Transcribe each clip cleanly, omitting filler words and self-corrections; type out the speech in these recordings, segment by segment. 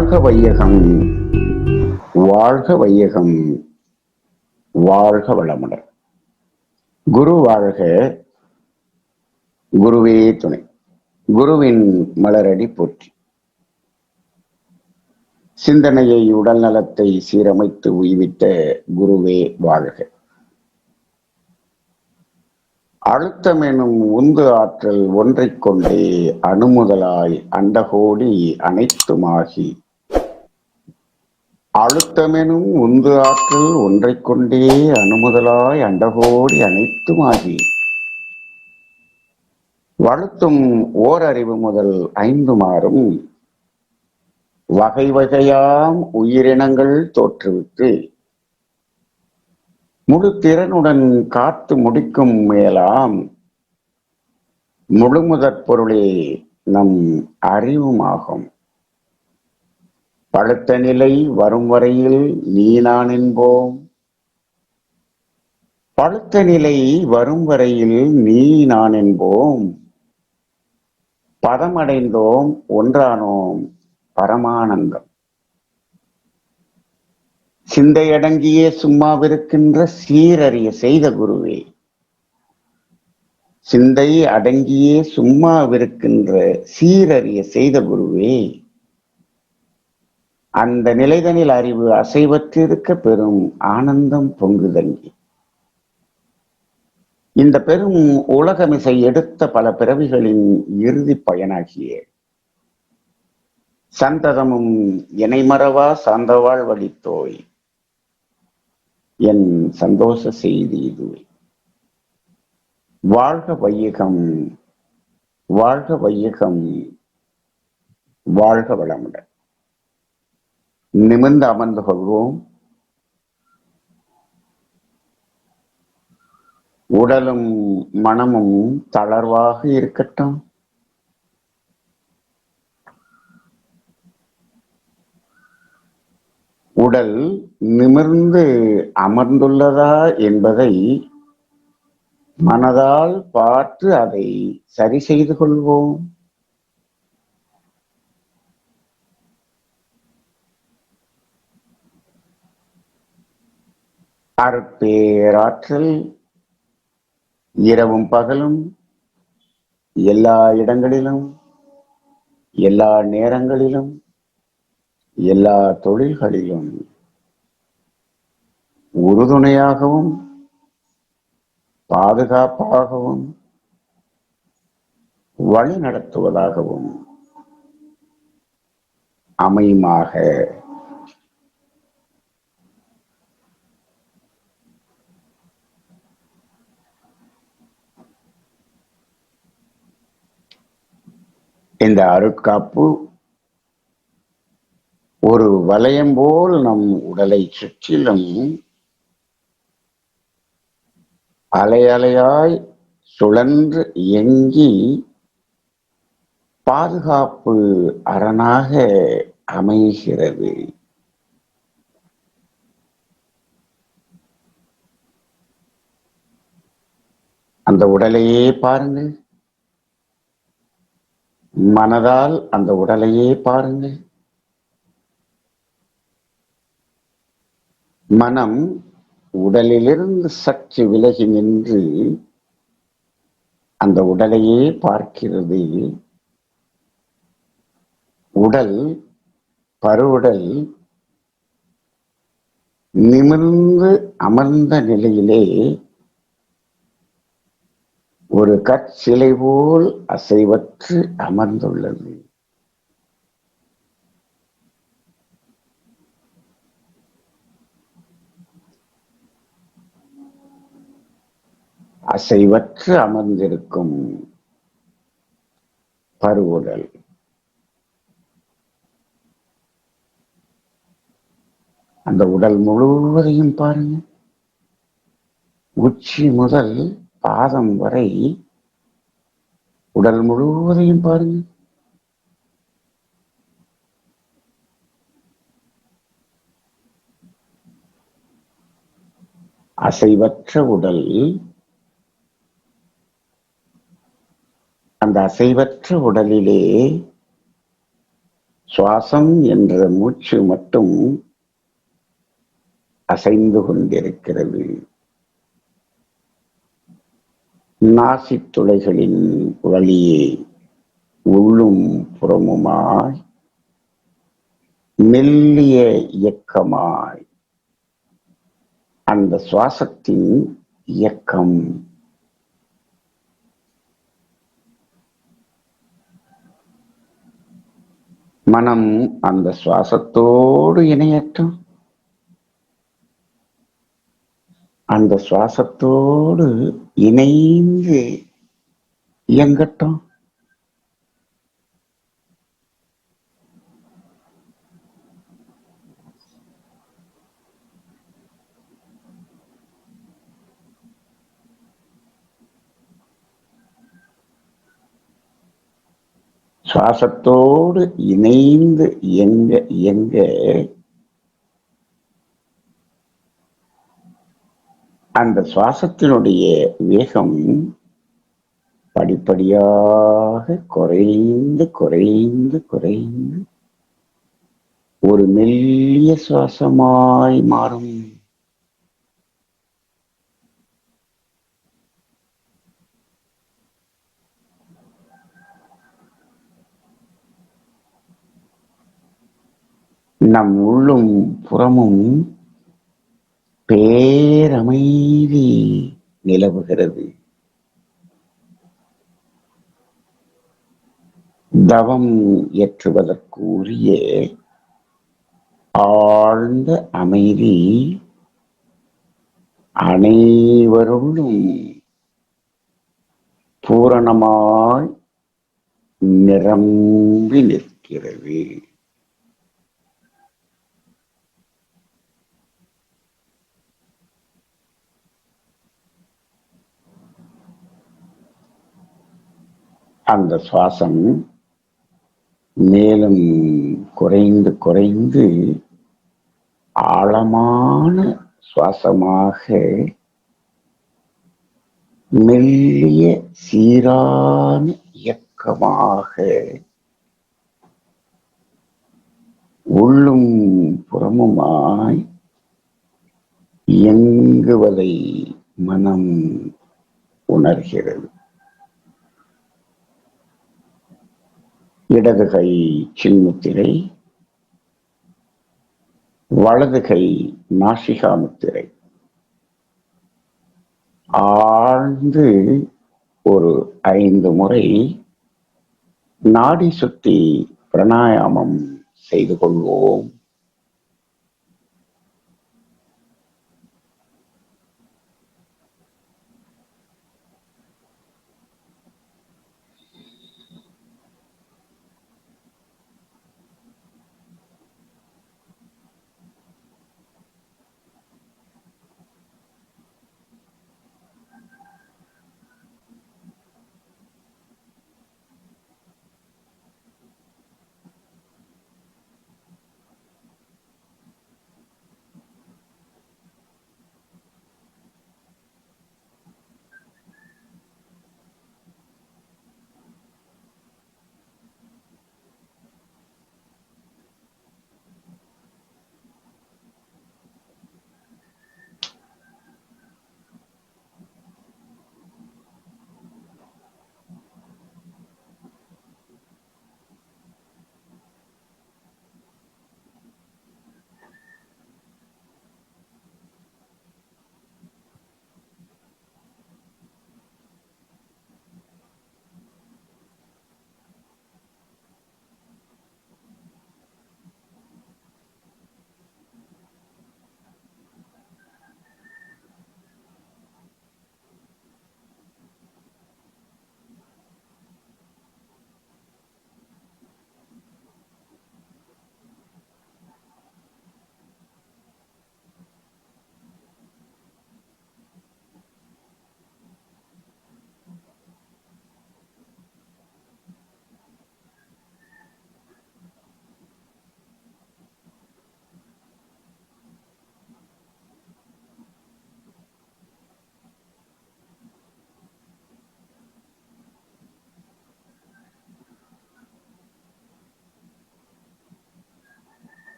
வாழ்க வையகம், வாழ்க வையகம், வாழ்க வளமுடன். குரு வாழ்க, குருவே துணை. குருவின் மலரடி போற்றி. சிந்தனையை உடல் நலத்தை சீரமைத்து உய்வித்த குருவே வாழ்க. அழுத்தம் எனும் உந்து ஆற்றல் ஒன்றைக் கொண்டே அணுமுதலாய் அண்டகோடி அனைத்துமாகி, அழுத்தமெனும் உந்து ஆற்றல் ஒன்றைக் கொண்டே அணுமுதலாய் அண்டகோடி அனைத்துமாகி, வழுத்தும் ஓரறிவு முதல் ஐந்துமாறும் வகை வகையாம் உயிரினங்கள் தோற்றுவித்து முழு திறனுடன் காத்து முடிக்கும் மேலாம் முழுமுதற் பொருளே நம் அறிவுமாகும். பழுத்த நிலை வரும் வரையில் நீ நான் என்போம், பழுத்த நிலை வரும் வரையில் நீ நான் என்போம், பதமடைந்தோம் ஒன்றானோம் பரமானந்தம். சிந்தையடங்கியே சும்மாவிருக்கின்ற சீரறிய செய்த குருவே, சிந்தை அடங்கியே சும்மாவிருக்கின்ற சீரறிய செய்த குருவே, அந்த நிலைதனில் அறிவு அசைவற்றிருக்க பெரும் ஆனந்தம் பொங்குதங்கி, இந்த பெரும் உலகமிசை எடுத்த பல பிறவிகளின் இறுதி பயனாகிய சந்ததமும் இணைமறவா சார்ந்தவாழ் வழித்தோய் என் சந்தோஷ செய்தி இதுவே. வாழ்க வையகம், வாழ்க வையகம், வாழ்க வளமுடன். நிமிர்ந்து அமர்ந்து கொள்வோம். உடலும் மனமும் தளர்வாக இருக்கட்டும். உடல் நிமிர்ந்து அமர்ந்துள்ளதா என்பதை மனதால் பார்த்து அதை சரி செய்து கொள்வோம். அருட்பேராற்றல் இரவும் பகலும் எல்லா இடங்களிலும் எல்லா நேரங்களிலும் எல்லா தொழில்களிலும் உறுதுணையாகவும் பாதுகாப்பாகவும் வழி நடத்துவதாகவும் அமையுமாக. இந்த அருட்காப்பு ஒரு வளையம் போல் நம் உடலை சுற்றிலும் அலை அலையாய் சுழன்று இயங்கி பாதுகாப்பு அரணாக அமைகிறது. அந்த உடலையே பாருங்கள், மனதால் அந்த உடலையே பாருங்கள். மனம் உடலிலிருந்து சற்று விலகி நின்று அந்த உடலையே பார்க்கிறது. உடல், பருவுடல் நிமிர்ந்து அமர்ந்த நிலையிலே ஒரு கற்சிலை போல் அசைவற்று அமர்ந்துள்ளது. அசைவற்று அமர்ந்திருக்கும் பருவுடல். அந்த உடல் முழுவதையும் பாருங்க. உச்சி முதல் பாதம் வரை உடல் முழுவதையும் பாருங்க. அசைவற்ற உடல். அந்த அசைவற்ற உடலிலே சுவாசம் என்ற மூச்சு மட்டும் அசைந்து கொண்டிருக்கிறது. நாசித் துளைகளின் வழியே உள்ளும் புறமுமாய் மெல்லிய இயக்கமாய் அந்த சுவாசத்தின் இயக்கம் மனம் அந்த சுவாசத்தோடு இணையட்டும். அந்த சுவாசத்தோடு இணைந்து இயங்கட்டும். சுவாசத்தோடு இணைந்து இயங்க இயங்க அந்த சுவாசத்தினுடைய வேகம் படிப்படியாக குறைந்து குறைந்து குறைந்து ஒரு மெல்லிய சுவாசமாய் மாறும். நம் உள்ளும் புறமும் பேரமைதி நிலவுகிறது. தவம் ஏற்றுவதற்கு உரிய ஆழ்ந்த அமைதி அனைவருள்ளும் பூரணமாய் நிரம்பி நிற்கிறது. அந்த சுவாசம் மேலும் குறைந்து குறைந்து ஆழமான சுவாசமாக மெல்லிய சீரான இயக்கமாக உள்ளும் புறமுமாய் இயங்குவதை மனம் உணர்கிறது. இடது கை சின்முத்திரை, வலது கை நாசிகா முத்திரை. ஆழ்ந்து ஒரு 5 முறை நாடி சுத்தி பிராணாயாமம் செய்து கொள்வோம்.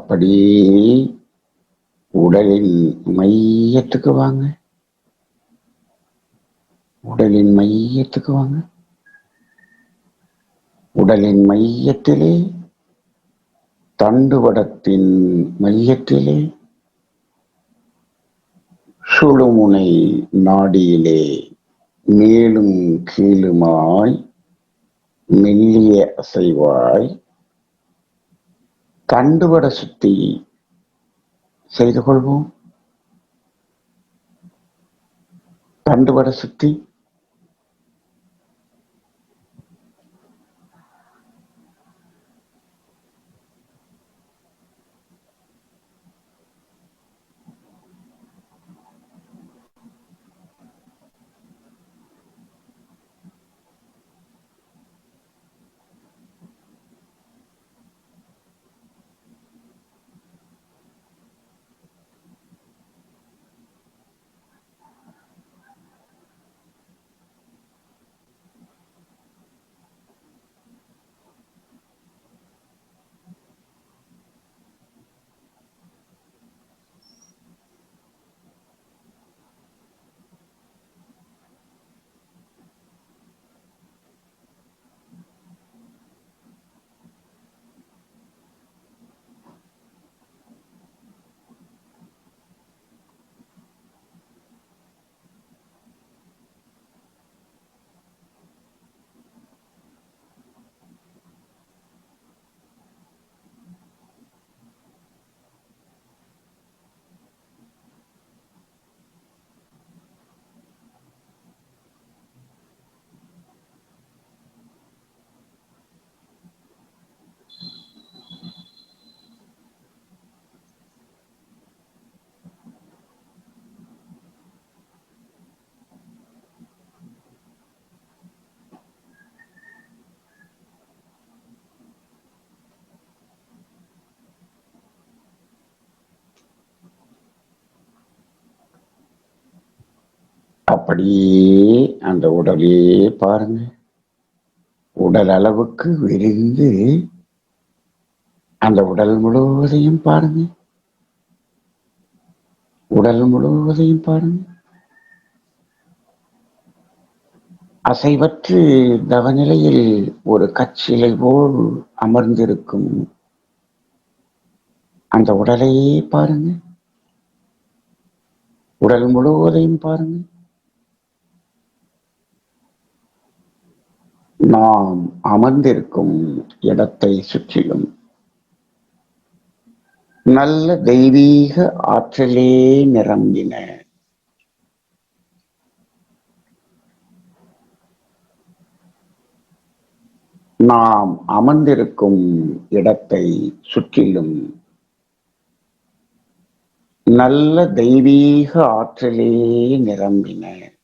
அப்படியே உடலின் மையத்துக்கு வாங்க. உடலின் மையத்துக்கு வாங்க. உடலின் மையத்திலே, தண்டுவடத்தின் மையத்திலே, சுழுமுனை நாடியிலே மேலும் கீழுமாய் மெல்லிய அசைவாய் தண்டுவட சுத்தி செய்து கொள்வோம். தண்டுவட சுத்தி. அப்படியே அந்த உடலே பாருங்க. உடல் அளவுக்கு விரிந்து அந்த உடல் முழுவதையும் பாருங்க. உடல் முழுவதையும் பாருங்க. அசைவற்று தவநிலையில் ஒரு கச்சிலை போல் அமர்ந்திருக்கும் அந்த உடலையே பாருங்க. உடல் முழுவதையும் பாருங்க. நாம் அமர்ந்திருக்கும் இடத்தை சுற்றிலும் நல்ல தெய்வீக ஆற்றலே நிரம்பின நாம் அமர்ந்திருக்கும் இடத்தை சுற்றிலும் நல்ல தெய்வீக ஆற்றலே நிரம்பின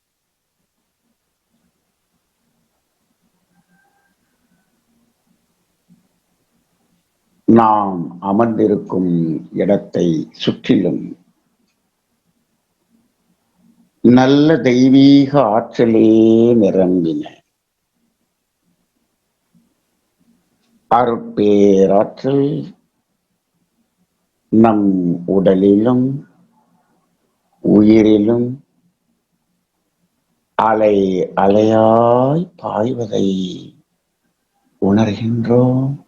நாம் அமர்ந்திருக்கும் இடத்தை சுற்றிலும் நல்ல தெய்வீக ஆற்றலே நிரம்பின அருட்பேராற்றல் நம் உடலிலும் உயிரிலும் அலை அலையாய் பாய்வதை உணர்கின்றோம்.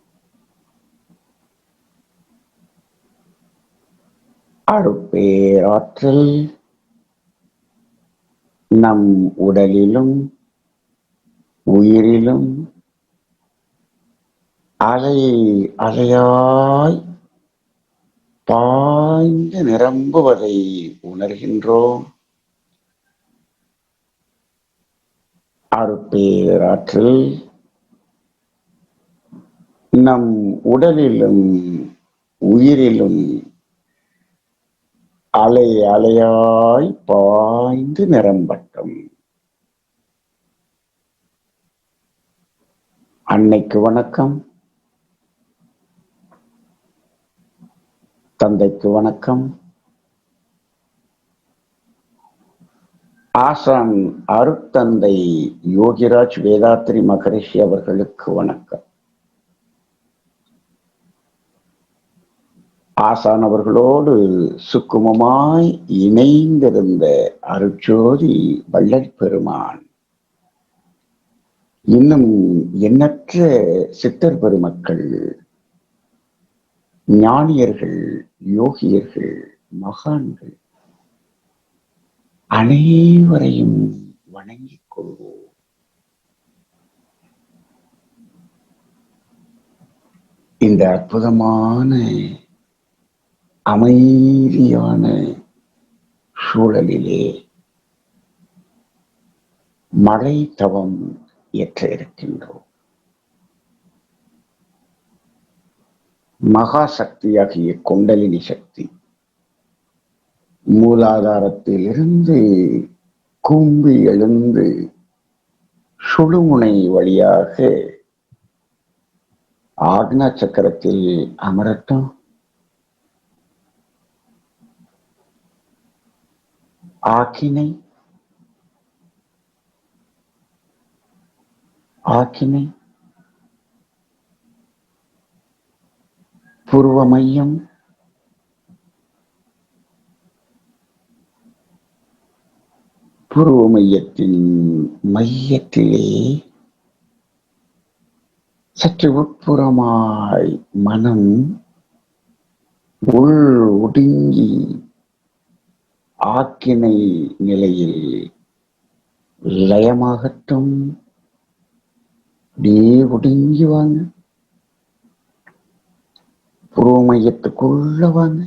அருட்பேராற்றல் நம் உடலிலும் உயிரிலும் அலை அலையாய் பாய்ந்து நிரம்புவதை உணர்கின்றோம். அருட்பேராற்றல் நம் உடலிலும் உயிரிலும் அலை அலையாய் பாய்ந்து நிரம்பட்டும். அன்னைக்கு வணக்கம். தந்தைக்கு வணக்கம். ஆசான் அருட்தந்தை யோகிராஜ் வேதாத்ரி மகரிஷி அவர்களுக்கு வணக்கம். ஆசானவர்களோடு சுக்குமமாய் இணைந்திருந்த அருட்சோதி வள்ளற் பெருமான் இன்னும் எண்ணற்ற சித்தர் பெருமக்கள், ஞானியர்கள், யோகியர்கள், மகான்கள் அனைவரையும் வணங்கிக் கொள்வோம். இந்த அற்புதமான அமைதியான சூழலிலே மழை தவம் ஏற்ற இருக்கின்றோம். மகா சக்தியாகிய குண்டலினி சக்தி மூலாதாரத்திலிருந்து கூம்பி எழுந்து சுழுமுனை வழியாக ஆக்னா சக்கரத்தில் அமரட்டும். ஆக்கினை ஆக்கினை புருவ மையம், புருவ மையத்தின் மையத்திலே சற்று உட்புறமாய் மனம் உள் ஒடுங்கி ஆக்கினை நிலையில் லயமாகட்டும். அப்படியே ஒடுங்கி வாங்க. புருவ மையத்துக்குள்ள வாங்க.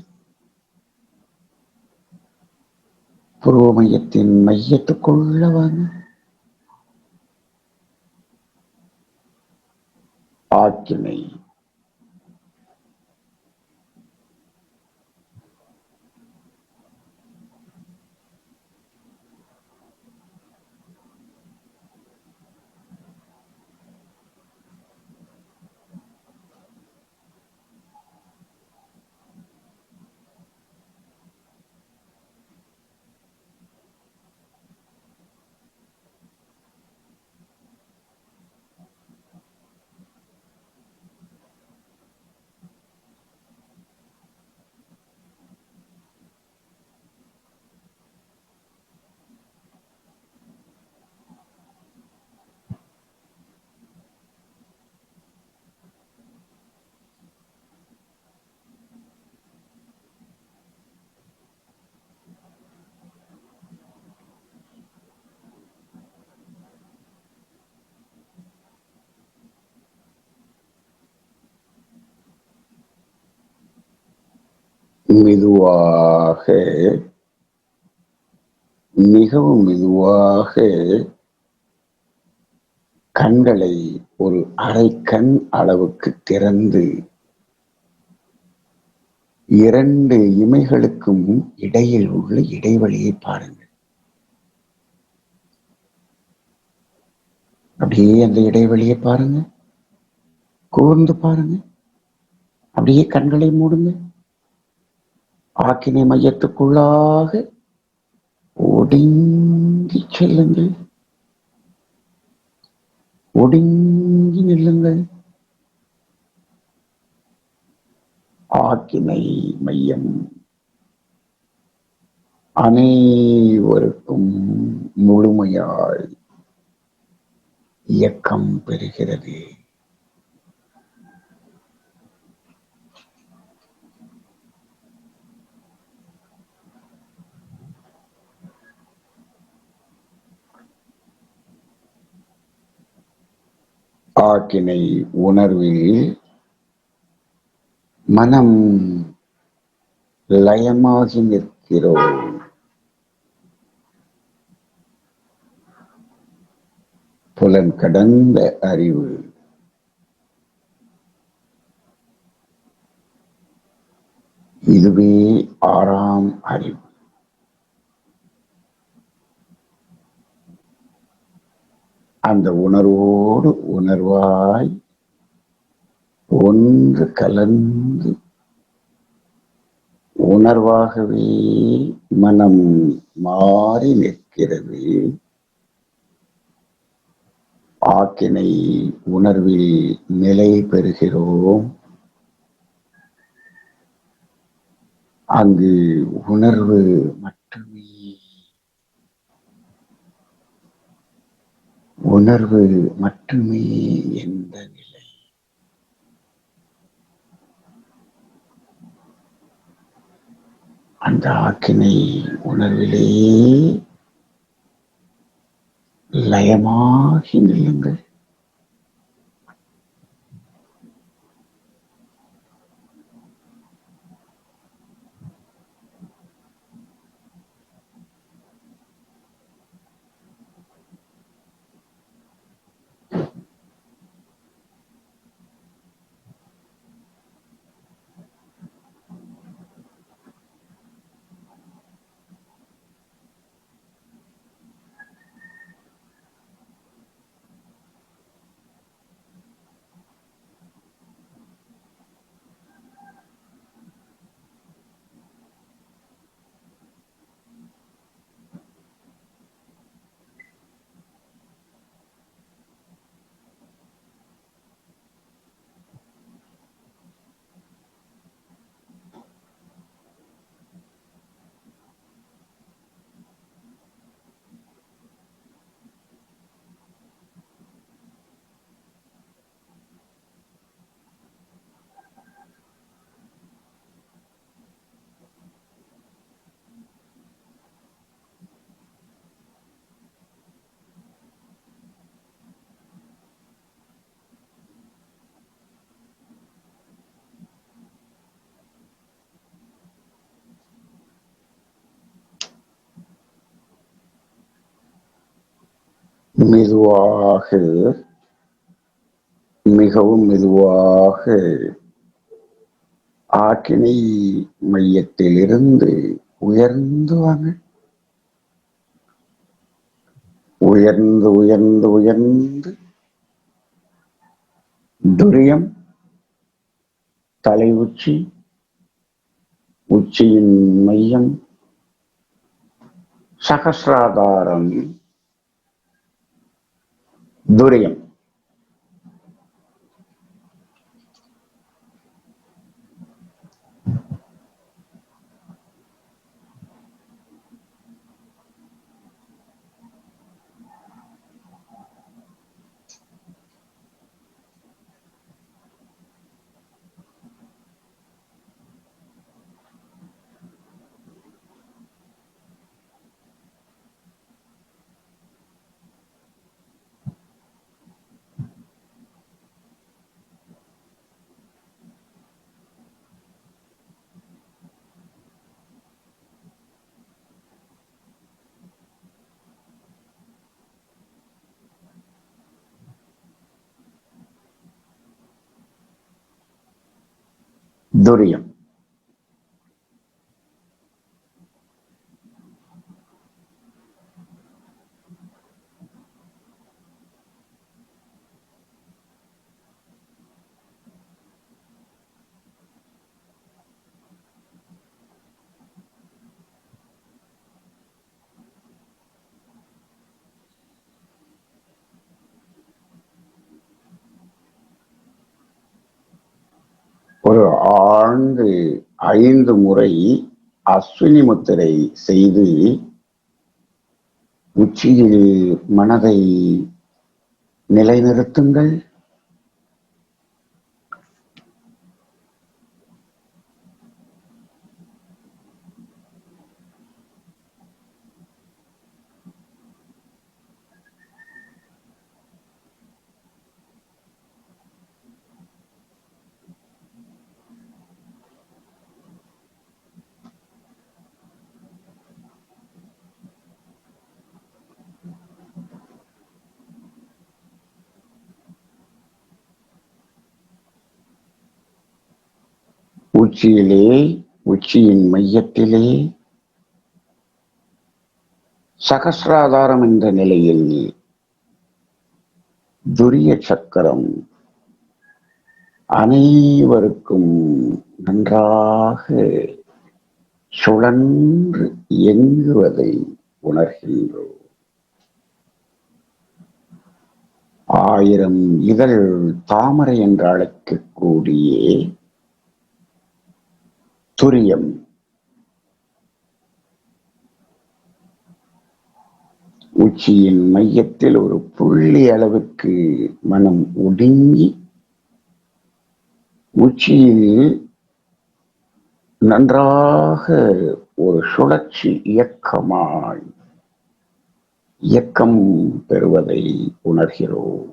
புருவ மையத்தின் மையத்துக்குள்ள வாங்க. ஆக்கினை மெதுவாக, மிகவும் மெதுவாக கண்களை ஒரு அரை கண் அளவுக்கு திறந்து இரண்டு இமைகளுக்கும் இடையில் உள்ள இடைவெளியை பாருங்கள். அப்படியே அந்த இடைவெளியை பாருங்க, கூர்ந்து பாருங்க. அப்படியே கண்களை மூடுங்க. ஆக்கினை மையத்துக்குள்ளாக ஒடுங்கி செல்லுங்கள். ஒடுங்கி நில்லுங்கள். ஆக்கினை மையம் அனைவருக்கும் முழுமையாய் இயக்கம் பெறுகிறது. ஆக்கினை உணர்வில் மனம் லயமாகி நிற்கிறோம். புலன் கடந்த அறிவு இதுவே ஆறாம் அறிவு. அந்த உணர்வோடு உணர்வாய் ஒன்று கலந்து உணர்வாகவே மனம் மாறி நிற்கிறது. ஆக்கினை உணர்வில் நிலை பெறுகிறோம். அங்கு உணர்வு மட்டுமே உணர்வு மட்டுமே எந்த நிலை. அந்த ஆக்கினை உணர்விலேயே லயமாகி நில்லுங்கள். மெதுவாக, மிகவும் மெதுவாக ஆக்கினை மையத்திலிருந்து உயர்ந்து வாங்க. உயர்ந்து உயர்ந்து உயர்ந்து துரியம், தலை உச்சி, உச்சியின் மையம், சகசிராதாரம், துரியம். துரியம். ஒரு ஆழ்ந்து 5 முறை அஸ்வினி முத்திரை செய்து உச்சியில் மனதை நிலைநிறுத்துங்கள். உச்சியிலே, உச்சியின் மையத்திலே சகசிராதாரம் என்ற நிலையில் துரிய சக்கரம் அனைவருக்கும் நன்றாக சுழன்று இயங்குவதை உணர்கின்றோம். 1000 இதழ் தாமரை என்று அழைக்கக்கூடிய துரியம் உச்சியின் மையத்தில் ஒரு புள்ளி அளவுக்கு மனம் ஒடுங்கி உச்சியில் நன்றாக ஒரு சுழற்சி இயக்கம் பெறுவதை உணர்கிறோம்.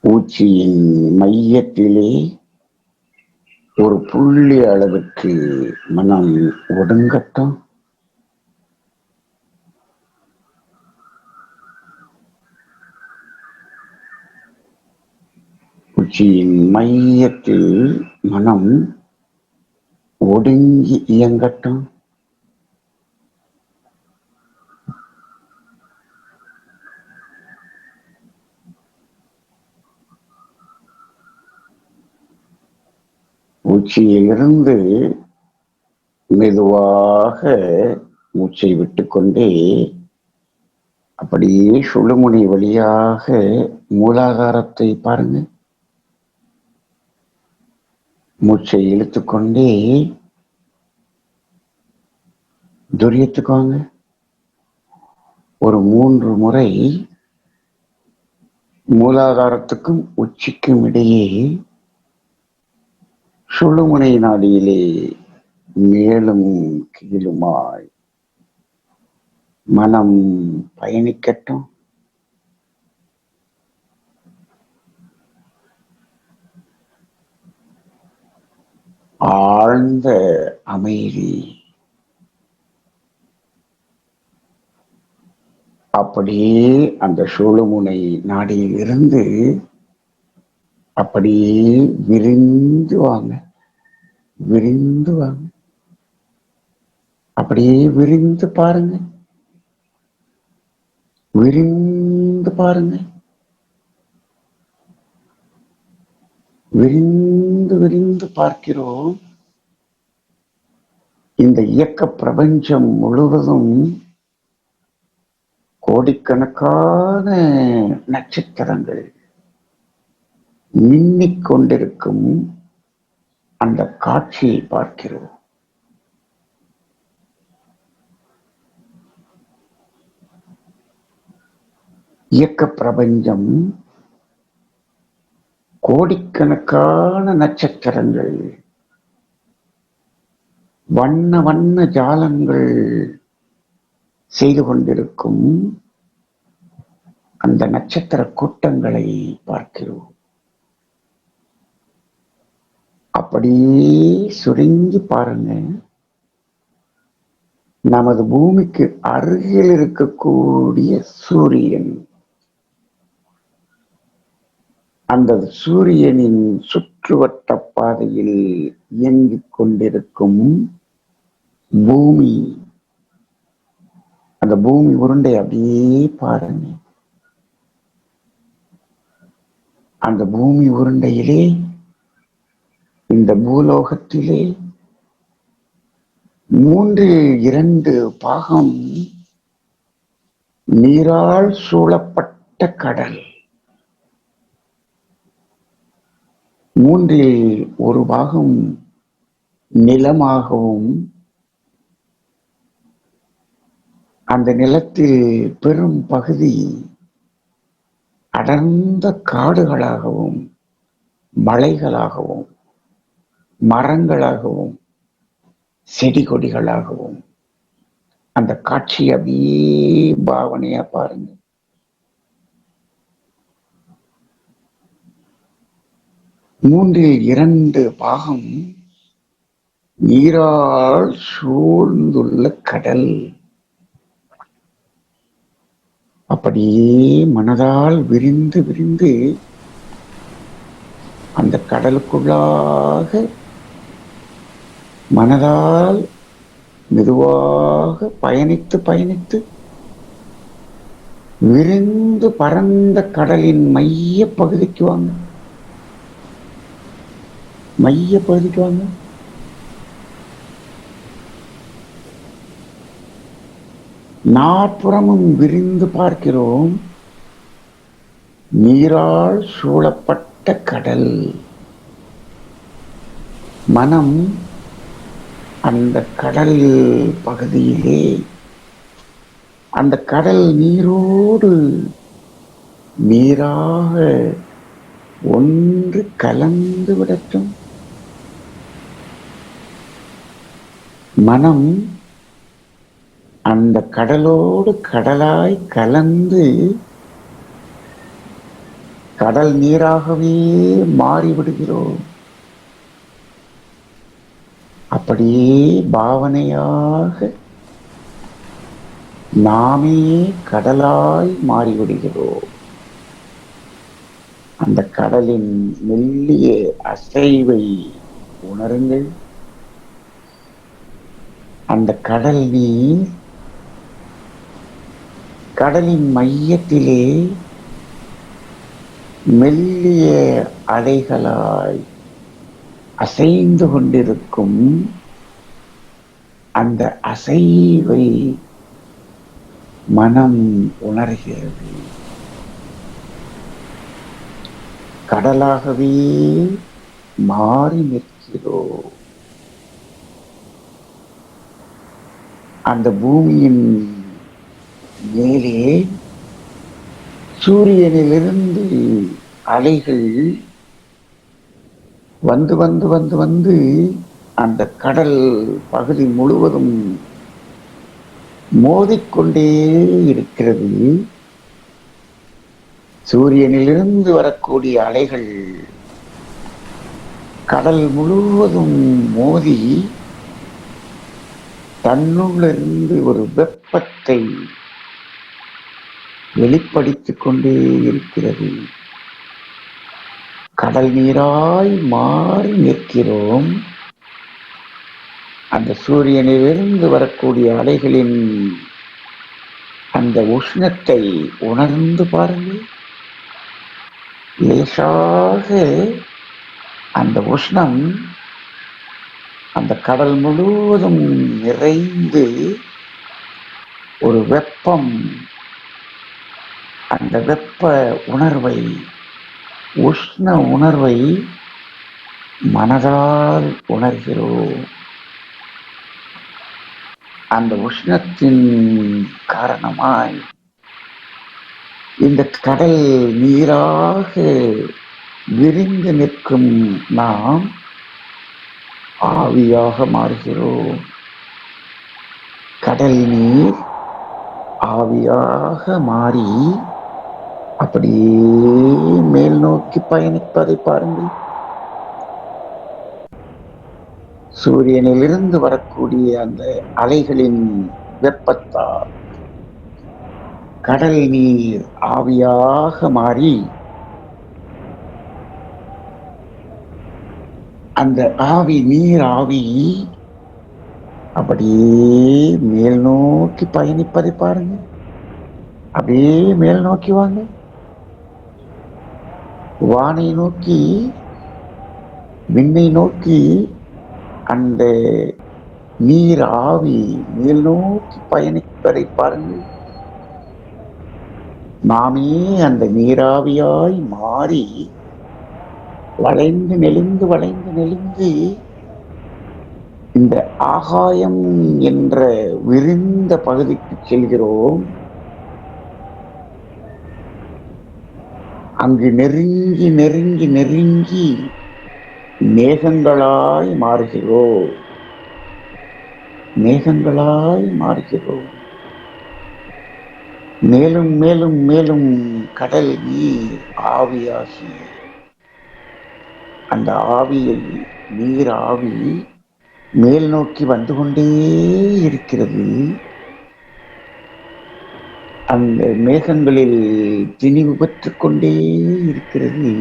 உச்சியின் மையத்திலே ஒரு புள்ளி அளவுக்கு மனம் ஒடுங்கட்டும். உச்சியின் மையத்தில் மனம் ஒடுங்கி இயங்கட்டும். உச்சியிலிருந்து மெதுவாக மூச்சை விட்டுக்கொண்டே அப்படியே சுழுமுனை வழியாக மூலாதாரத்தை பாருங்க. மூச்சை இழுத்துக்கொண்டே துரியத்துக்கு வாங்க. ஒரு 3 முறை மூலாதாரத்துக்கும் உச்சிக்கும் இடையே சுழுமுனை நாடியிலே மேலும் கீழுமாய் மனம் பயணிக்கட்டும். ஆழ்ந்த அமைதி. அப்படியே அந்த சுழுமுனை நாடியில் இருந்து அப்படியே விரிந்து வாங்க. அப்படியே விரிந்து பாருங்க. விரிந்து பார்க்கிறோம். இந்த இயக்க பிரபஞ்சம் முழுவதும் கோடிக்கணக்கான நட்சத்திரங்கள் மின்னிக் கொண்டிருக்கும் அந்த காட்சியை பார்க்கிறோம். இயக்க பிரபஞ்சம் கோடிக்கணக்கான நட்சத்திரங்கள், வண்ண ஜாலங்கள் செய்து கொண்டிருக்கும் அந்த நட்சத்திர கூட்டங்களை பார்க்கிறோம். அப்படியே சுருங்கி பாருங்க. நமது பூமிக்கு அருகில் இருக்கக்கூடிய சூரியன், அந்த சூரியனின் சுற்று சுற்றுவட்ட பாதையில் இயங்கிக் கொண்டிருக்கும் பூமி. அந்த பூமி உருண்டை அப்படியே பாருங்க. அந்த பூமி உருண்டையிலே இந்த பூலோகத்திலே 2 பாகம் நீரால் சூழப்பட்ட கடல். 1 பாகம் நிலமாகவும், அந்த நிலத்தில் பெரும் பகுதி அடர்ந்த காடுகளாகவும், மலைகளாகவும், மரங்களாகவும், செடி கொடிகளாகவும் அந்த காட்சி அப்படியே பாவனையா பாருங்க. மூன்றில் 2 பாகம் நீரால் சூழ்ந்துள்ள கடல். அப்படியே மனதால் விரிந்து விரிந்து அந்த கடலுக்குள்ளாக மனதால் மெதுவாக பயணித்து பயணித்து விரிந்து பரந்த கடலின் மைய பகுதிக்கு வாங்க. மைய பகுதிக்கு வாங்க. நாற்புறமும் விரிந்து பார்க்கிறோம். நீரால் சூழப்பட்ட கடல். மனம் அந்த கடல் பகுதியிலே அந்த கடல் நீரோடு நீராக ஒன்று கலந்து விடட்டும். மனம் அந்த கடலோடு கடலாய் கலந்து கடல் நீராகவே மாறிவிடுகிறோம். அப்படியே பாவனையாக நாமே கடலாய் மாறிவிடுகிறோம். அந்த கடலின் மெல்லிய அசைவை உணருங்கள். அந்த கடல் நீர் கடலின் மையத்திலே மெல்லிய அலைகளாய் அசைந்து கொண்டிருக்கும். அந்த அசைவை மனம் உணர்கிறது. கடலாகவே மாறி நிற்கிறோம். அந்த பூமியின் மேலே சூரியனிலிருந்து அலைகள் வந்து வந்து வந்து வந்து அந்த கடல் பகுதி முழுவதும் மோதிக்கொண்டே இருக்கிறது. சூரியனிலிருந்து வரக்கூடிய அலைகள் கடல் முழுவதும் மோதி தன்னுள்ளிருந்து ஒரு வெப்பத்தை வெளிப்படுத்திக் கொண்டே இருக்கிறது. கடல் நீராய் மாறி நிற்கிறோம். அந்த சூரியனிலிருந்து வரக்கூடிய அலைகளின் அந்த உஷ்ணத்தை உணர்ந்து பாருங்கள். லேசாக அந்த உஷ்ணம் அந்த கடல் முழுவதும் நிறைந்து ஒரு வெப்பம், அந்த வெப்ப உணர்வை, உஷ்ண உணர்வை மனதால் உணர்கிறோம். அந்த உஷ்ணத்தின் காரணமாய் இந்த கடல் நீராக விரிந்து நிற்கும் நாம் ஆவியாக மாறுகிறோம். கடல் நீர் ஆவியாக மாறி அப்படியே மேல் நோக்கி பயணிப்பதை பாருங்கள். சூரியனிலிருந்து வரக்கூடிய அந்த அலைகளின் வெப்பத்தால் கடல் நீர் ஆவியாக மாறி அந்த ஆவி, நீர் ஆவி அப்படியே மேல் நோக்கி பயணிப்பதை பாருங்க. அப்படியே மேல் நோக்கி வாங்க. வானை நோக்கி, விண்ணை நோக்கி அந்த நீர் ஆவி மேல் நோக்கி பயணிப்பதை பாருங்கள். நாமே அந்த நீராவியாய் மாறி வளைந்து நெளிந்து வளைந்து நெளிந்து இந்த ஆகாயம் என்ற விரிந்த பகுதிக்கு செல்கிறோம். அங்கு நெருங்கி நெருங்கி நெருங்கி மேகங்களாய் மாறுகிறோம். மேகங்களாய் மாறுகிறோம். மேலும் மேலும் மேலும் கடல் நீர் ஆவியாகி அந்த ஆவியை, நீர் ஆவி மேல் நோக்கி வந்து கொண்டே இருக்கிறது. அந்த மேகங்களில் திணிவு பெற்றுக் கொண்டே இருக்கிறது.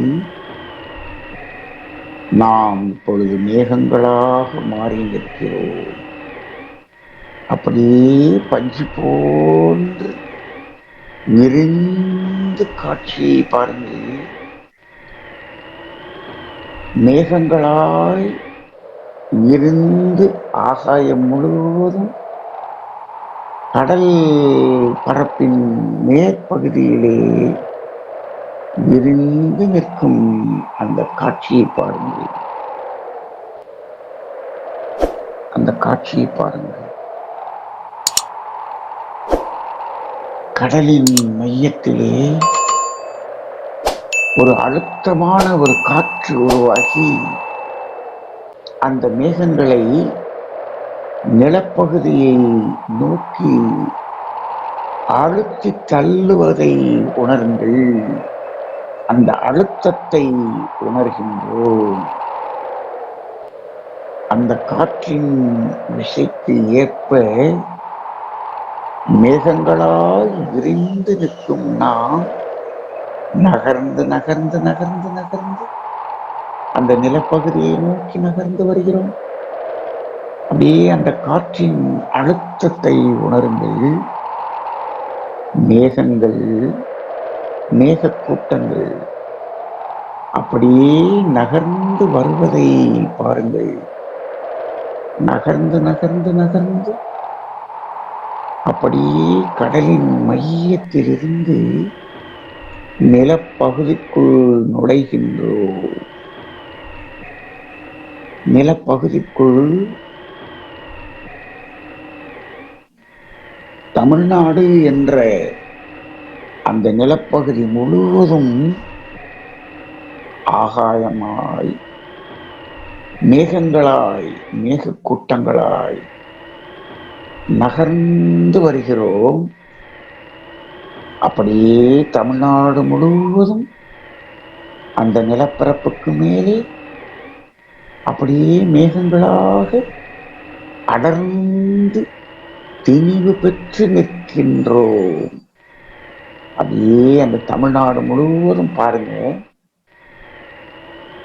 நாம் இப்பொழுது மேகங்களாக மாறி நிற்கிறோம். அப்படியே பஞ்சு போன்று விரிந்து காட்சியை பாருங்கள். மேகங்களாய் விரிந்து ஆகாயம் முழுவதும் கடல் பரப்பின் மேற்பகுதியிலே விரிந்து நிற்கும் அந்த காட்சியை பாருங்கள். அந்த காட்சியை பாருங்கள். கடலின் மையத்திலே ஒரு அழுத்தமான ஒரு காற்று உருவாகி அந்த மேகங்களை நிலப்பகுதியை நோக்கி அழுத்தி தள்ளுவதை உணருங்கள். அந்த அழுத்தத்தை உணர்கின்றோம். அந்த காற்றின் விசைக்கு ஏற்ப மேகங்களால் விரிந்து நிற்கும் நாம் நகர்ந்து நகர்ந்து நகர்ந்து நகர்ந்து அந்த நிலப்பகுதியை நோக்கி நகர்ந்து வருகிறோம். அப்படியே அந்த காற்றின் அழுத்தத்தை உணருங்கள். மேகங்கள், மேகக்கூட்டங்கள் அப்படியே நகர்ந்து வருவதை பாருங்கள். நகர்ந்து நகர்ந்து நகர்ந்து அப்படியே கடலின் மையத்திலிருந்து நிலப்பகுதிக்குள் நுழைகின்றோம். நிலப்பகுதிக்குள் தமிழ்நாடு என்ற அந்த நிலப்பகுதி முழுவதும் ஆகாயமாய், மேகங்களாய், மேகக்கூட்டங்களாய் நகர்ந்து வருகிறோம். அப்படியே தமிழ்நாடு முழுவதும் அந்த நிலப்பரப்புக்கு மேலே அப்படியே மேகங்களாக அடர்ந்து திணிவு பெற்று நிற்கின்றோம். அப்படியே அந்த தமிழ்நாடு முழுவதும் பாருங்க,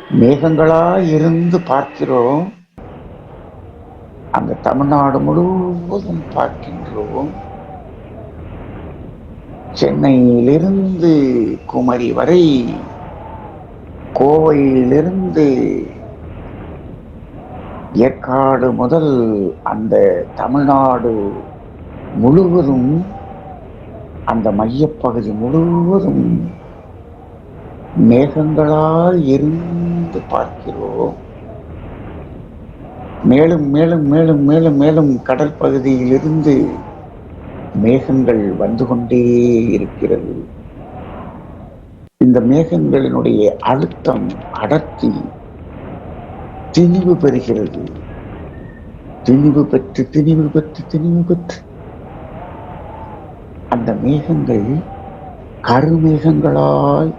மேகங்களாய் இருந்து பார்க்கிறோம். அந்த தமிழ்நாடு முழுவதும் பார்க்கின்றோம். சென்னையிலிருந்து குமரி வரை, கோவையிலிருந்து ஏற்காடு முதல் அந்த தமிழ்நாடு முழுவதும், அந்த மையப்பகுதி முழுவதும் மேகங்களால் இருந்து பார்க்கிறோம். மேலும் மேலும் மேலும் மேலும் மேலும் கடல் பகுதியிலிருந்து மேகங்கள் வந்து கொண்டே இருக்கிறது. இந்த மேகங்களினுடைய அழுத்தம், அடர்த்தி திணிவு பெறுகிறது. திணிவு பெற்று திணிவு பெற்று திணிவு பெற்று அந்த மேகங்கள் கருமேகங்களாய்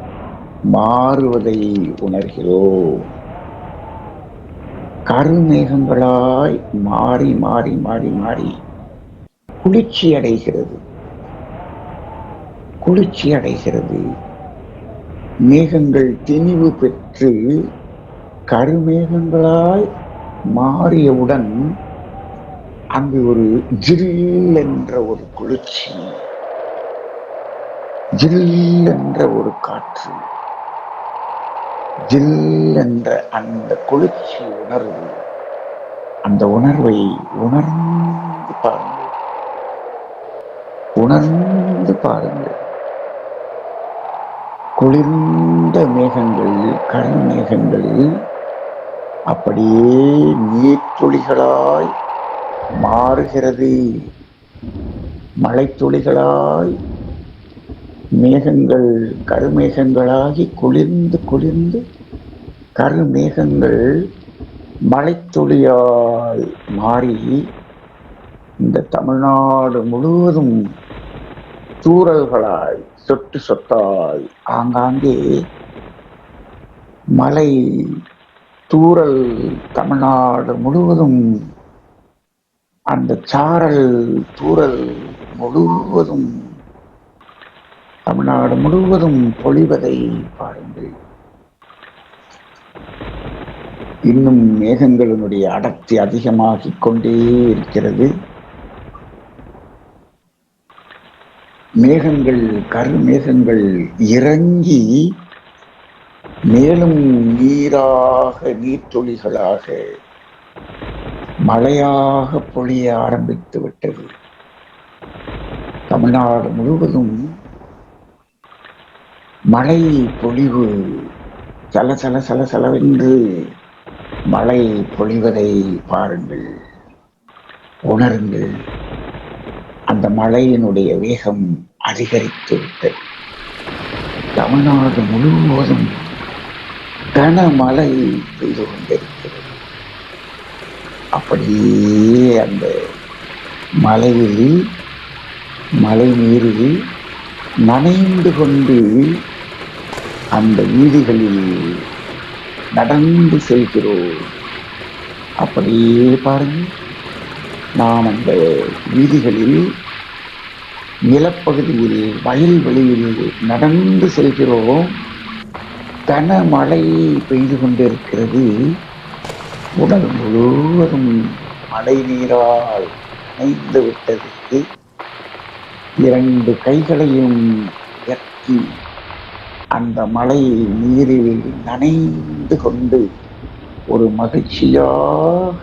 மாறுவதை உணர்கிறோம். கருமேகங்களாய் மாறி மாறி மாறி மாறி குளிர்ச்சி அடைகிறது. குளிர்ச்சி அடைகிறது. மேகங்கள் திணிவு பெற்று கருமேகங்களாய் மாறியவுடன் அங்கு ஒரு ஜில் என்ற ஒரு குளிர்ச்சி, ஜில் என்ற ஒரு காற்று, ஜில் என்ற அந்த குளிர்ச்சி உணர்வு, அந்த உணர்வை உணர்ந்து பாருங்கள், உணர்ந்து பாருங்கள். குளிர்ந்த மேகங்கள், கருமேகங்கள் அப்படியே நீர்த்துளிகளாய் மாறுகிறது. மழைத்துளிகளாய் மேகங்கள் கருமேகங்களாகி குளிர்ந்து குளிர்ந்து கருமேகங்கள் மழைத்துளியாய் மாறி இந்த தமிழ்நாடு முழுவதும் தூறல்களாய் சொட்டு சொட்டாய் ஆங்காங்கே மலை தூறல் தமிழ்நாடு முழுவதும், அந்த சாரல் தூறல் முழுவதும் தமிழ்நாடு முழுவதும் பொழிவதை பாருங்கள். இன்னும் மேகங்களினுடைய அடர்த்தி அதிகமாகிக் கொண்டே இருக்கிறது. மேகங்கள் கருமேகங்கள் இறங்கி மேலும் நீராக நீர்த்துளிகளாக மழையாக பொழிய ஆரம்பித்து விட்டது. தமிழ்நாடு முழுவதும் மழை பொழிவு சலசலவென்று மழை பொழிவதை பாருங்கள், உணருங்கள். அந்த மழையினுடைய வேகம் அதிகரித்து விட்டது. தமிழ்நாடு முழுவதும் கனமழை பெய்து கொண்டிருக்கிறது. அப்படியே அந்த மலையில் மழை நீரில் நனைந்து கொண்டு அந்த வீதிகளில் நடந்து செல்கிறோம். அப்படியே பாருங்கள், நாம் அந்த வீதிகளில் நிலப்பகுதியில் வயல்வெளியில் நடந்து செல்கிறோம். கனமழை பெய்து கொண்டிருக்கிறது. உடல் முழுவதும் மழை நீரால் நனைந்து விட்டது. இரண்டு கைகளையும் உயர்த்தி அந்த மழை நீரில் நனைந்து கொண்டு ஒரு மகிழ்ச்சியாக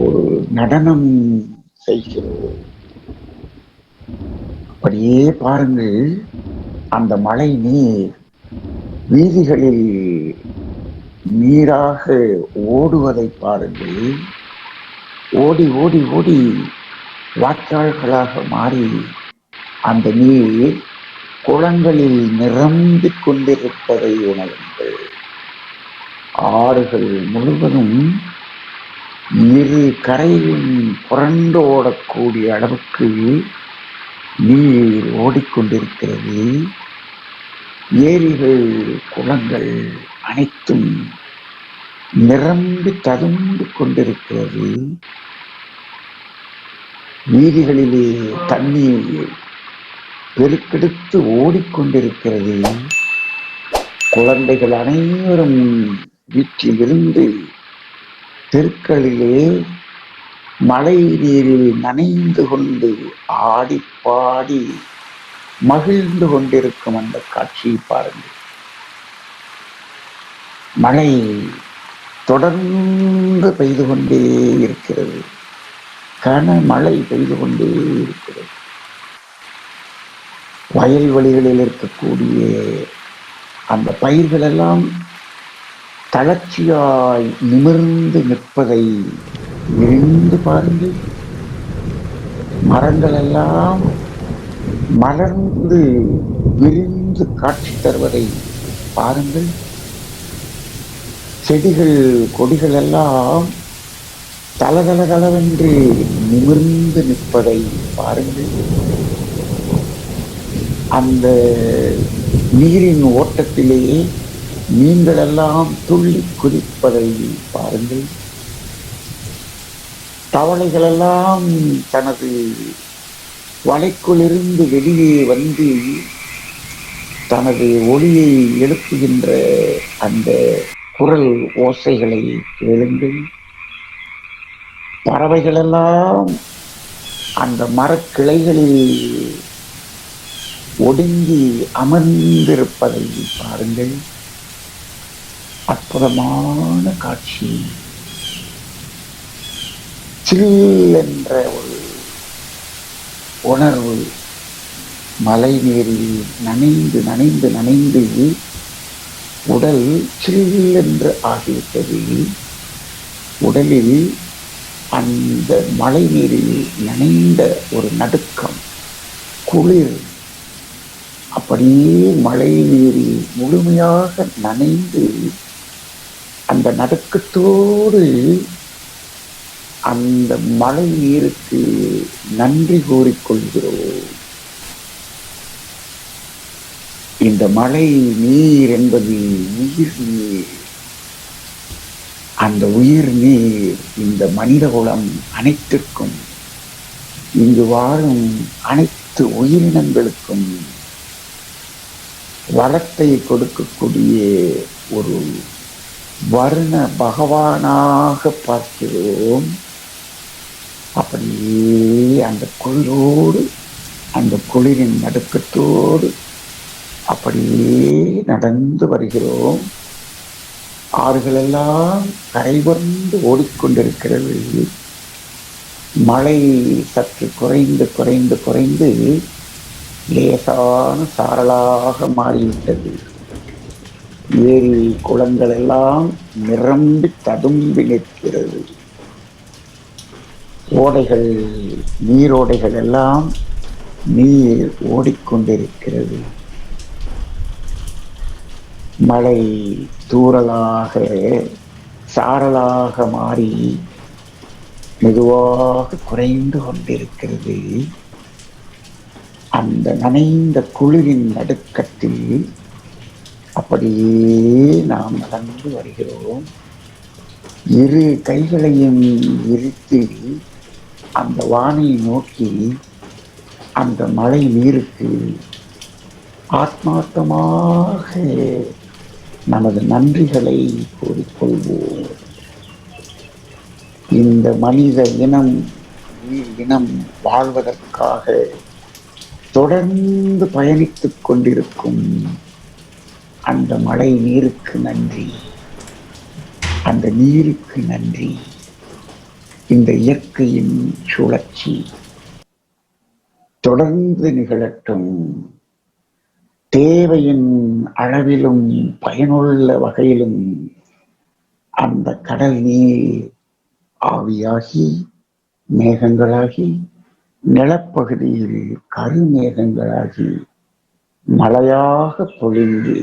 ஒரு நடனம் செய்கிறோம். அப்படியே பாருங்கள், அந்த மழை நீர் வீதிகளில் நீராக ஓடுவதை பாருங்கள். ஓடி ஓடி ஓடி வாய்க்கால்களாக மாறி அந்த நீர் குளங்களில் நிரம்பிக் கொண்டிருப்பதை உணருங்கள். ஆறுகள் முழுவதும் இரு கரையும் புரண்டு ஓடக்கூடிய அளவுக்கு நீர் ஓடிக்கொண்டிருக்கிறது. ஏரிகள் குளங்கள் அனைத்தும் நிரம்பி ததும்பி கொண்டிருக்கிறது. வீதிகளிலே தண்ணீர் பெருக்கெடுத்து ஓடிக்கொண்டிருக்கிறது. குழந்தைகள் அனைவரும் வீட்டிலிருந்து தெருக்களிலே மழை நீரில் நனைந்து கொண்டு ஆடி பாடி மகிழ்ந்து கொண்டிருக்கும் அந்த காட்சியை பாருங்கள். மழை தொடர்ந்து பெய்து கொண்டே இருக்கிறது. கனமழை பெய்து கொண்டே இருக்கிறது. வயல்வெளிகளில் இருக்கக்கூடிய அந்த பயிர்கள் எல்லாம் தளர்ச்சியாய் நிமிர்ந்து நிற்பதை விரிந்து பாருங்கள். மரங்கள் எல்லாம் மலர்ந்து விரிந்து காட்சி தருவதை பாருங்கள். செடிகள் கொடிகள் எல்லாம் தளதளதளவென்று நிமிர்ந்து நிற்பதை பாருங்கள். அந்த நீரின் ஓட்டத்திலே மீன்கள் எல்லாம் துள்ளி குதிப்பதை பாருங்கள். தவளைகள் எல்லாம் தனது வலைக்குள்ளிருந்து வெளியே வந்து தனது ஒளியை எழுப்புகின்ற அந்த குரல் ஓசைகளை கேளுங்கள். பறவைகளெல்லாம் அந்த மரக்கிளைகளில் ஒடுங்கி அமர்ந்திருப்பதை பாருங்கள். அற்புதமான காட்சி. சில் என்ற ஒரு உணர்வு. மழை நீரில் நனைந்து நனைந்து நனைந்து உடல் சில் என்று ஆகிவிட்டது. உடலில் அந்த மழை நீரில் நனைந்த ஒரு நடுக்கம், குளிர். அப்படியே மழை நீரில் முழுமையாக நனைந்து அந்த நடுக்கத்தோடு அந்த மழை நீருக்கு நன்றி கூறிக்கொள்கிறோம். இந்த மழை நீர் என்பது உயிர் நீர். அந்த உயிர் நீர் இந்த மனித குலம் அனைத்திற்கும், இங்கு வாழும் அனைத்து உயிரினங்களுக்கும் வளத்தை கொடுக்கக்கூடிய ஒரு வருண பகவானாக பார்க்கிறோம். அப்படியே அந்த குளிரோடு, அந்த குளிரின் நடுக்கத்தோடு அப்படியே நடந்து வருகிறோம். ஆறுகளெல்லாம் கரைபுரண்டு ஓடிக்கொண்டிருக்கிறது. மழை சற்று குறைந்து குறைந்து குறைந்து லேசான சாரலாக மாறிவிட்டது. ஏரி குளங்கள் எல்லாம் நிரம்பி ததும்பி நிற்கிறது. ஓடைகள், நீரோடைகள் எல்லாம் நீர் ஓடிக்கொண்டிருக்கிறது. மழை தூறலாக சாரலாக மாறி மெதுவாக குறைந்து கொண்டிருக்கிறது. அந்த நனைந்த குளிரின் நடுக்கத்தில் அப்படியே நாம் நடந்து வருகிறோம். இரு கைகளையும் விரித்து அந்த வானை நோக்கி அந்த மழை நீருக்கு ஆத்மார்த்தமாக நமது நன்றிகளை கூறிக்கொள்வோம். இந்த மனித இனம், உயிர் இனம் வாழ்வதற்காக தொடர்ந்து பயணித்துக் கொண்டிருக்கும் அந்த மழை நீருக்கு நன்றி. அந்த நீருக்கு நன்றி. இந்த இயற்கையின் சுழற்சி தொடர்ந்து நிகழட்டும். தேவையின் அளவிலும் பயனுள்ள வகையிலும் அந்த கடல் நீர் ஆவியாகி மேகங்களாகி நிலப்பகுதியில் கருமேகங்களாகி மழையாக பொழிந்து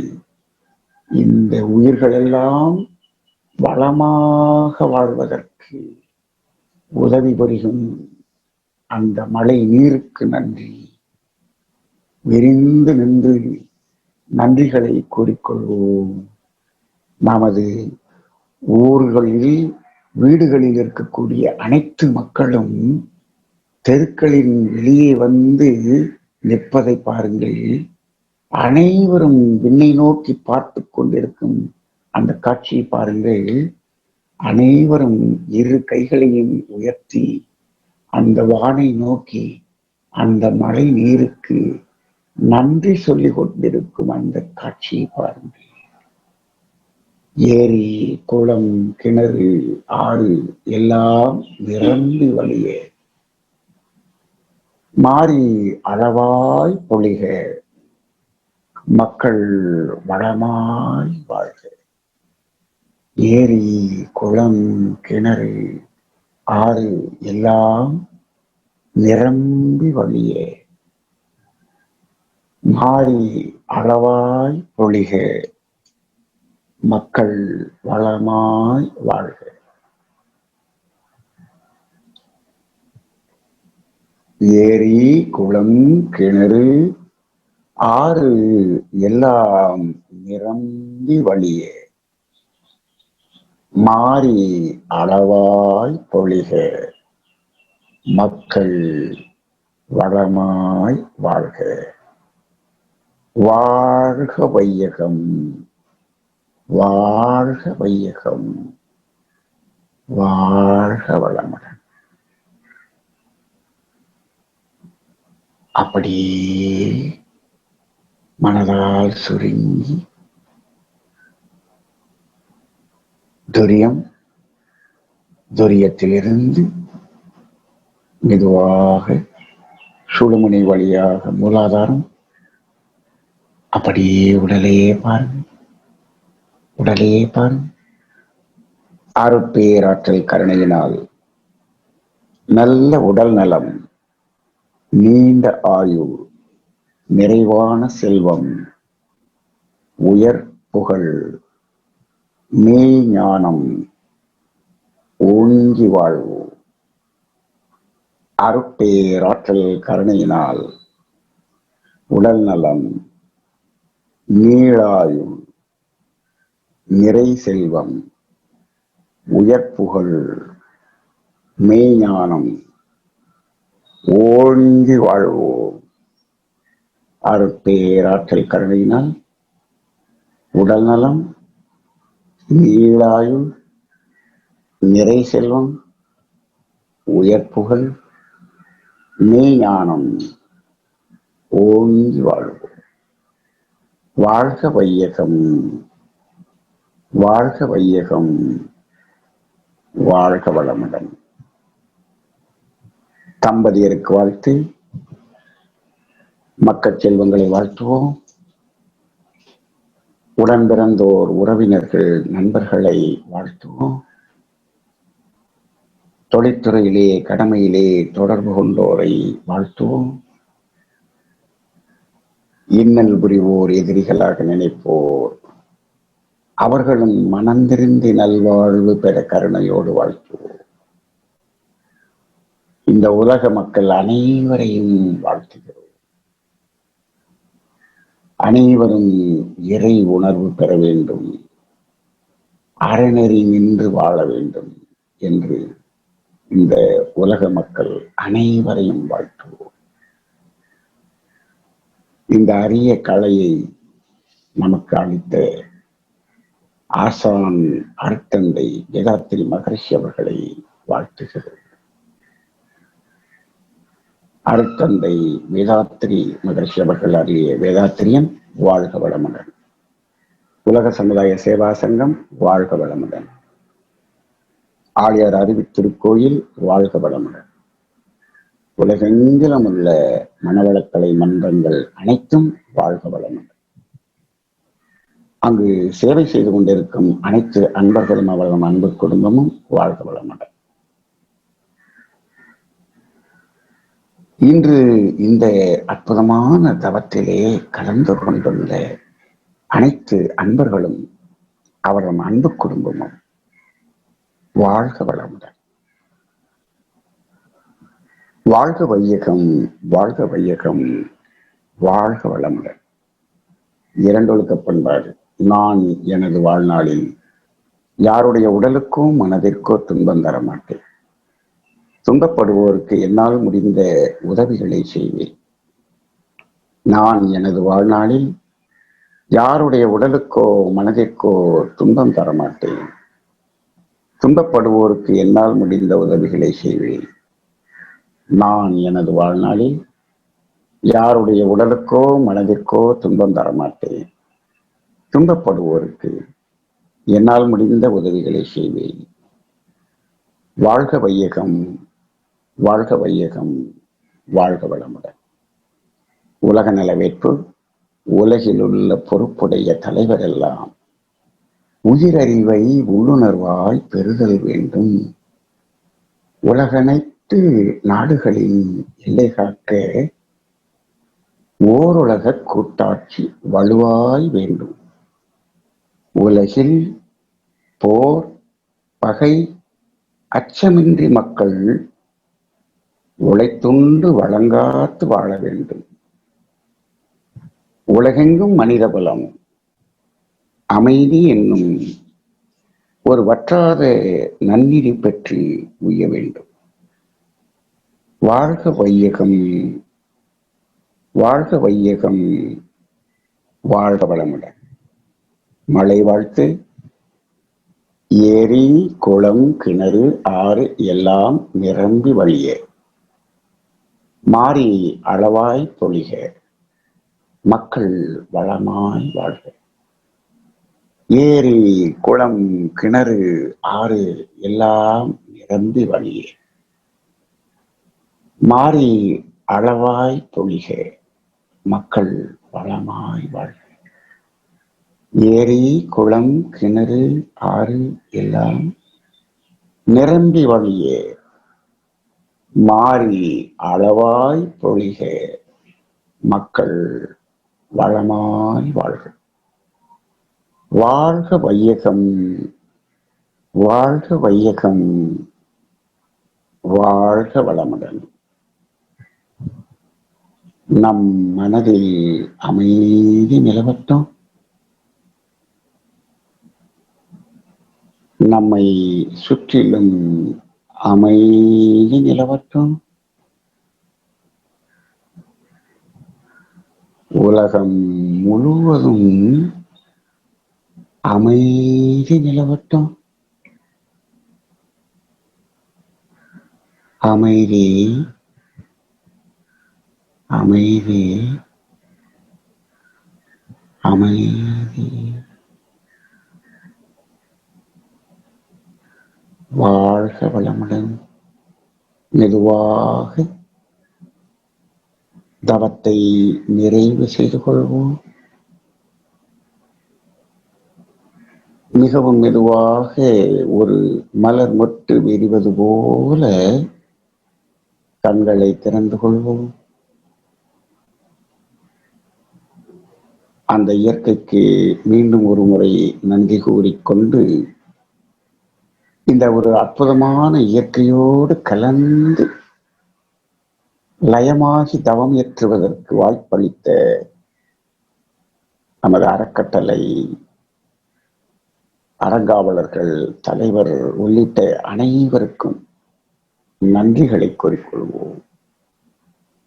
இந்த உயிர்களெல்லாம் வளமாக வாழ்வதற்கு உதவி புரியும் அந்த மழை நீருக்கு நன்றி. விரிந்து நின்று நன்றிகளை கூறிக்கொள்வோம். நமது ஊர்களில், வீடுகளில் இருக்கக்கூடிய அனைத்து மக்களும் தெருக்களின் வெளியே வந்து நிற்பதை பாருங்கள். அனைவரும் விண்ணை நோக்கி பார்த்து கொண்டிருக்கும் அந்த காட்சியை பாருங்கள். அனைவரும் இரு கைகளையும் உயர்த்தி அந்த வானை நோக்கி அந்த மழை நீருக்கு நன்றி சொல்லிக் கொண்டிருக்கும் அந்த காட்சியை பாருங்கள். ஏரி, குளம், கிணறு, ஆறு எல்லாம் நிரம்பி வழிய மாறி அளவாய் பொழிக. மக்கள் வளமாய் வாழ்க. ஏரி, குளம், கிணறு, ஆறு எல்லாம் நிரம்பி வழிய மாறி அளவாய் பொழிக. மக்கள் வளமாய் வாழ்க. ஏரி, குளம், கிணறு, ஆறு எல்லாம் நிரம்பி வழிய மாறி அளவாய் பொழிக. மக்கள் வளமாய் வாழ்க. வாழ்க வையகம். வாழ்க வையகம், வாழ்க வளமுடன். அப்படியே மனதால் சுருங்கி துரியம், துரியத்திலிருந்து மெதுவாக சுழுமுனை வழியாக மூலாதாரம், அப்படியே உடலையே பாருங்க, உடலையே பாருங்க. அருட்பேராற்றல் கருணையினால் நல்ல உடல் நலம், நீண்ட ஆயுள், நிறைவான செல்வம், உயர் புகழ், மெய் ஞானம், ஓங்கி வாழ்வு. அருட்பேராற்றல் கருணையினால் உடல் நலம், நீளாயுள், நிறை செல்வம், உயர் புகழ், மெய்ஞானம், ஓங்கி வாழ்வோம். அருட்பேராற்றல் கருணையினால் உடல் நலம், நீளாயுள், நிறை செல்வம், உயர் புகழ், மெய்ஞானம், ஓங்கி வாழ்வோம். வாழ்க வையகம், வாழ்க வையகம், வாழ்க வளமுடன். தம்பதியருக்கு வாழ்த்து, மக்கள் செல்வங்களை வாழ்த்துவோம். உடன் பிறந்தோர், உறவினர்கள், நண்பர்களை வாழ்த்துவோம். தொழிற்துறையிலே, கடமையிலே தொடர்பு கொண்டோரை வாழ்த்துவோம். இன்னல் புரிவோர், எதிரிகளாக நினைப்போர், அவர்களும் மனந்திருந்தி நல்வாழ்வு பெற கருணையோடு வாழ்த்துவோம். இந்த உலக மக்கள் அனைவரையும் வாழ்த்துகிறோம். அனைவரும் இறை உணர்வு பெற வேண்டும், அறநெறி நின்று வாழ வேண்டும் என்று இந்த உலக மக்கள் அனைவரையும் வாழ்த்துவோம். இந்த அரிய கலையை நமக்கு அளித்த ஆசான் அருட்தந்தை வேதாத்திரி மகரிஷி அவர்களை வாழ்த்துகிறோம். அருட்தந்தை வேதாத்திரி மகரிஷி அவர்கள் அரிய வேதாத்திரியன் வாழ்க வளமுடன். உலக சமுதாய சேவா சங்கம் வாழ்க வளமுடன். ஆழியார் அறிவு திருக்கோயில் வாழ்க வளமுடன். உலகெங்கிலும் உள்ள மனவளக்கலை மன்றங்கள் அனைத்தும் வாழ்க வளமுடன். அங்கு சேவை செய்து கொண்டிருக்கும் அனைத்து அன்பர்களும் அவர்களும் அன்பு குடும்பமும் வாழ்க வளமுடன். இன்று இந்த அற்புதமான தவத்திலே கலந்து கொண்டுள்ள அனைத்து அன்பர்களும் அவர்களும் அன்பு குடும்பமும் வாழ்க வளமுடன். வாழ்க வையகம், வாழ்க வையகம், வாழ்க வளமுடன். இரண்டொழுக்க பண்பாடு. நான் எனது வாழ்நாளில் யாருடைய உடலுக்கோ மனதிற்கோ துன்பம் தர மாட்டேன். துன்பப்படுவோருக்கு என்னால் முடிந்த உதவிகளை செய்வேன். நான் எனது வாழ்நாளில் யாருடைய உடலுக்கோ மனதிற்கோ துன்பம் தர மாட்டேன். துன்பப்படுவோருக்கு என்னால் முடிந்த உதவிகளை செய்வேன். நான் எனது வாழ்நாளில் யாருடைய உடலுக்கோ மனதிற்கோ துன்பம் தர மாட்டேன். துன்பப்படுவோருக்கு என்னால் முடிந்த உதவிகளை செய்வேன். வாழ்க வையகம், வாழ்க வையகம், வாழ்க வளமுடன். உலக நலவேற்பு. உலகில் உள்ள பொறுப்புடைய தலைவர் எல்லாம் உயிரறிவை உள்ளுணர்வாய் பெறுதல் வேண்டும். உலகனைத்து நாடுகளின் எல்லை காக்க ஓருலக கூட்டாட்சி வலுவாய் வேண்டும். உலகில் போர், பகை, அச்சமின்றி மக்கள் உழைத்துண்டு வழங்காத்து வாழ வேண்டும். உலகெங்கும் மனித பலம், அமைதி என்னும் ஒரு வற்றாத நன்னீரை பெற்று உய்ய வேண்டும். வாழ்க வையகம், வாழ்க வையகம், வாழ்க வளமுடன். மழை வாழ்த்து. ஏரி குளம் கிணறு ஆறு எல்லாம் நிரம்பி வழிய மாறி அளவாய் பொழிக மக்கள் வளமாய் வாழ்க. ஏரி குளம் கிணறு ஆறு எல்லாம் நிரம்பி வழிய மாறி அளவாய் பொழிக மக்கள் வளமாய் வாழ்க. ஏரி குளம் கிணறு ஆறு எல்லாம் நிரம்பி வழிய மாறி அளவாய் பொழிக மக்கள் வளமாய் வாழ்க. வாழ்க வையகம், வாழ்க வையகம், வாழ்க வளமுடன். நம் மனதில் அமைதி நிலவட்டும். நம்மை சுற்றிலும் அமைதி நிலவட்டும். உலகம் முழுவதும் அமைதி நிலவட்டும். அமைதி, அமைதி, அமைதி. வாழ்க வளமுடன். மெதுவாக தவத்தை நிறைவு செய்து கொள்வோம். மிகவும் மெதுவாக ஒரு மலர் மொட்டு விரிவது போல கண்களை திறந்து கொள்வோம். அந்த இயற்கைக்கு மீண்டும் ஒரு முறை நன்றி கூறிக்கொண்டு இந்த ஒரு அற்புதமான இயற்கையோடு கலந்து லயமாகி தவம் ஏற்றுவதற்கு வாய்ப்பளித்த நமது அறக்கட்டளை அறங்காவலர்கள், தலைவர் உள்ளிட்ட அனைவருக்கும் நன்றிகளை கூறிக்கொள்வோம்.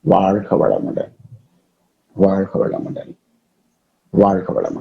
வாழ்க வளமுடன், வாழ்க வளமுடன், வாழ்க வளமுடன்.